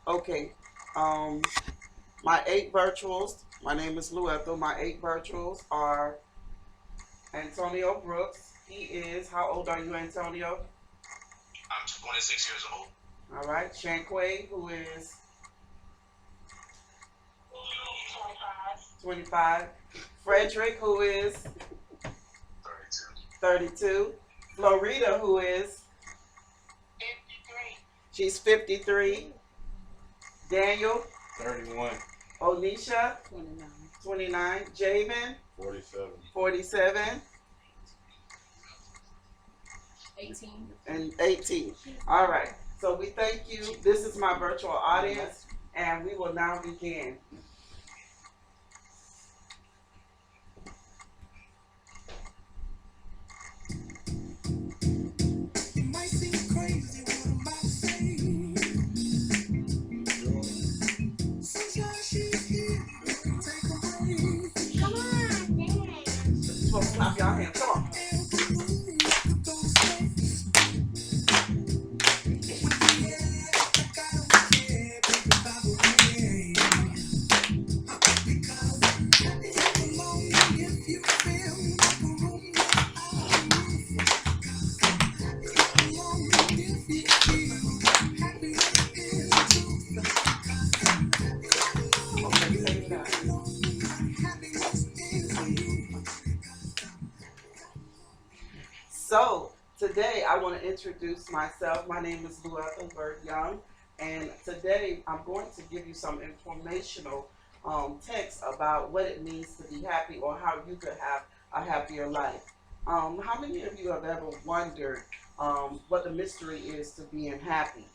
Okay. Um, my 8 virtuals. My name is Lou Ethel. My 8 virtuals are Antonio Brooks. He is. How old are you, Antonio? I'm 26 years old. All right. Shanquay, who is 25. Frederick, who is 32. 32. Florida, who is 53. she's 53. Daniel, 31. Onisha, 29. 29. Javen, 47. 47. 18. And 18. All right. So we thank you. This is my virtual audience, and we will now begin. It might seem crazy what I'm about to say. Sunshine, she's here. You can take a break. Come on, dance. Folks, clap y'all hands. Come on. And the moon could go to space. With the air, like I don't care, baby, by the way. Because it's alone if you feel like a room without a roof. Alone if you feel happiness is the truth. Okay, take it out. Happiness is the youth. So today I want to introduce myself. My name is Lou Ethelberg Young, and today I'm going to give you some informational text about what it means to be happy or how you could have a happier life. How many of you have ever wondered what the mystery is to being happy?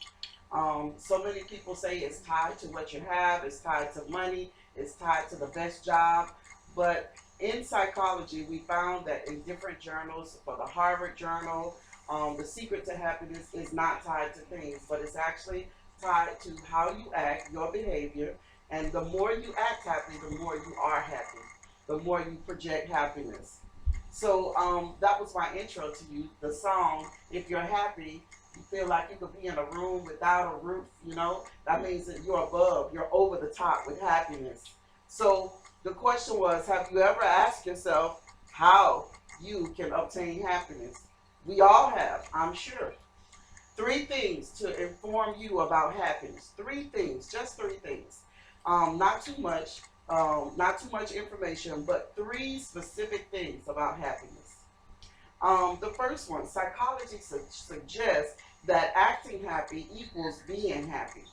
So many people say it's tied to what you have, it's tied to money, it's tied to the best job. But in psychology, we found that in different journals, for the Harvard Journal, the secret to happiness is not tied to things, but it's actually tied to how you act, your behavior. And the more you act happy, the more you are happy, the more you project happiness. So that was my intro to you. The song, If You're Happy, you feel like you could be in a room without a roof, that means that you're above, you're over the top with happiness. So the question was, have you ever asked yourself how you can obtain happiness? We all have, I'm sure. 3 things to inform you about happiness. 3 things, just 3 things. Not too much, not too much information, but 3 specific things about happiness. The first one, psychology suggests that acting happy equals being happy.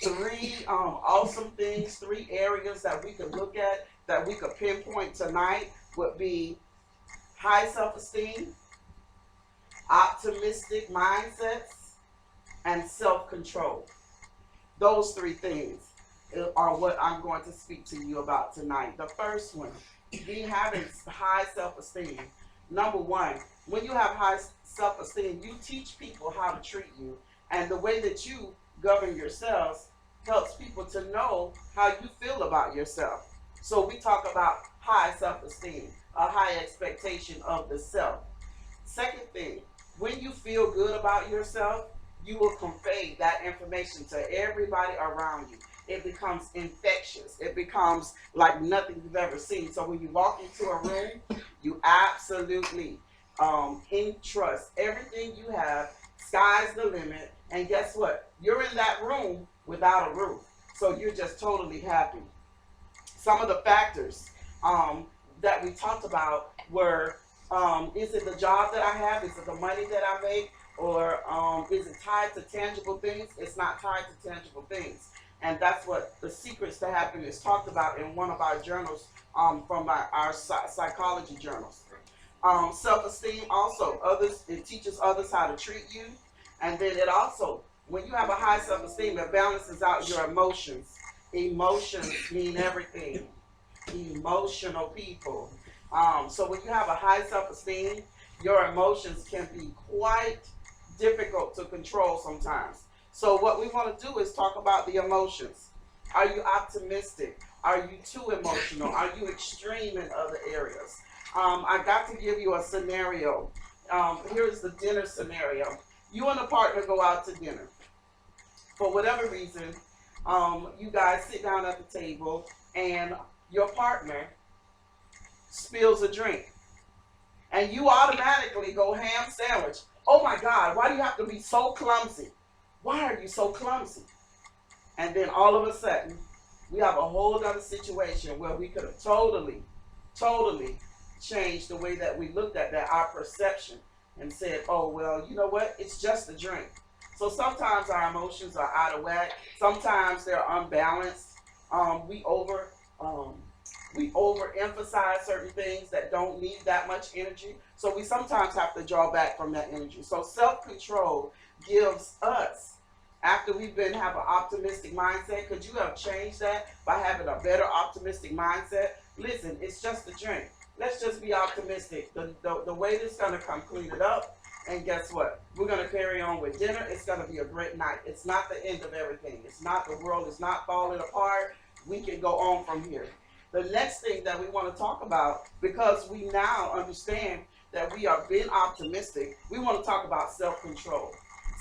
3 awesome things, 3 areas that we could look at, that we could pinpoint tonight would be high self-esteem, optimistic mindsets, and self-control. Those 3 things are what I'm going to speak to you about tonight. The first one, be having high self-esteem. Number one, when you have high self-esteem, you teach people how to treat you, and the way that you govern yourselves helps people to know how you feel about yourself. So we talk about high self-esteem, a high expectation of the self. Second thing, when you feel good about yourself, you will convey that information to everybody around you. It becomes infectious. It becomes like nothing you've ever seen. So when you walk into a room, you absolutely entrust everything you have. Sky's the limit. And guess what? You're in that room without a roof. So you're just totally happy. Some of the factors that we talked about were, is it the job that I have? Is it the money that I make? Or is it tied to tangible things? It's not tied to tangible things. And that's what the secrets to happiness talked about in one of our journals, from our psychology journals. Self-esteem also, others, it teaches others how to treat you. And then it also, when you have a high self-esteem, it balances out your emotions. Emotions mean everything. Emotional people. So when you have a high self-esteem, your emotions can be quite difficult to control sometimes. So what we want to do is talk about the emotions. Are you optimistic? Are you too emotional? Are you extreme in other areas? I got to give you a scenario. Here's the dinner scenario. You and a partner go out to dinner. for whatever reason, you guys sit down at the table and your partner spills a drink, and you automatically go ham sandwich. Oh my God, why do you have to be so clumsy? Why are you so clumsy? And then all of a sudden, we have a whole other situation where we could have totally changed the way that we looked at that, our perception, and said, oh, well, you know what? It's just a drink. So sometimes our emotions are out of whack. Sometimes they're unbalanced. We overemphasize certain things that don't need that much energy. So we sometimes have to draw back from that energy. So self-control gives us, after we've been have an optimistic mindset, could you have changed that by having a better optimistic mindset? Listen, it's just a drink. Let's just be optimistic. The waiter's is going to come clean it up. And guess what? We're going to carry on with dinner. It's going to be a great night. It's not the end of everything. It's not, the world is not falling apart. We can go on from here. The next thing that we want to talk about, because we now understand that we are being optimistic, we want to talk about self-control.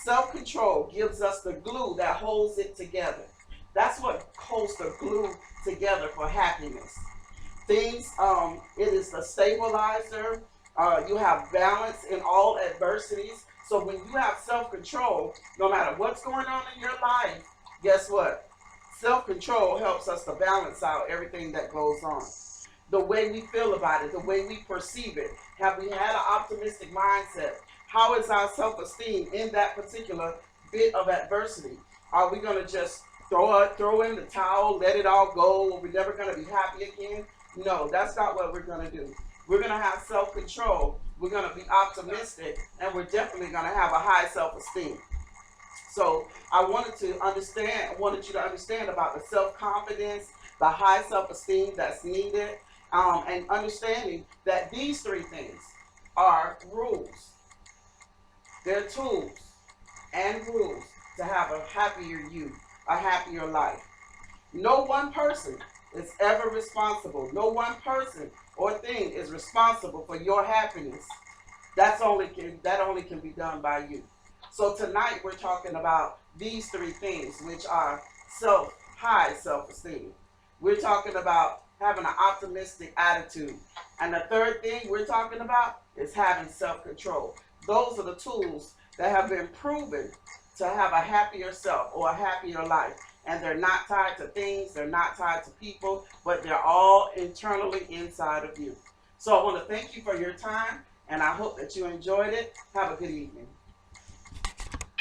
Self-control gives us the glue that holds it together. That's what holds the glue together for happiness. Things, it is the stabilizer. You have balance in all adversities. So when you have self-control, no matter what's going on in your life, guess what? Self-control helps us to balance out everything that goes on. The way we feel about it, the way we perceive it. Have we had an optimistic mindset? How is our self-esteem in that particular bit of adversity? Are we going to just throw in the towel, let it all go, or we're never going to be happy again? No, that's not what we're going to do. We're going to have self-control. We're going to be optimistic, and we're definitely going to have a high self-esteem. So I wanted you to understand about the self-confidence, the high self-esteem that's needed, and understanding that these three things are rules. They're tools and rules to have a happier you, a happier life. No one person is ever responsible. No one person or thing is responsible for your happiness. That only can be done by you. So tonight we're talking about these three things, which are high self-esteem. We're talking about having an optimistic attitude. And the third thing we're talking about is having self-control. Those are the tools that have been proven to have a happier self or a happier life. And they're not tied to things, they're not tied to people, but they're all internally inside of you. So I want to thank you for your time, and I hope that you enjoyed it. Have a good evening.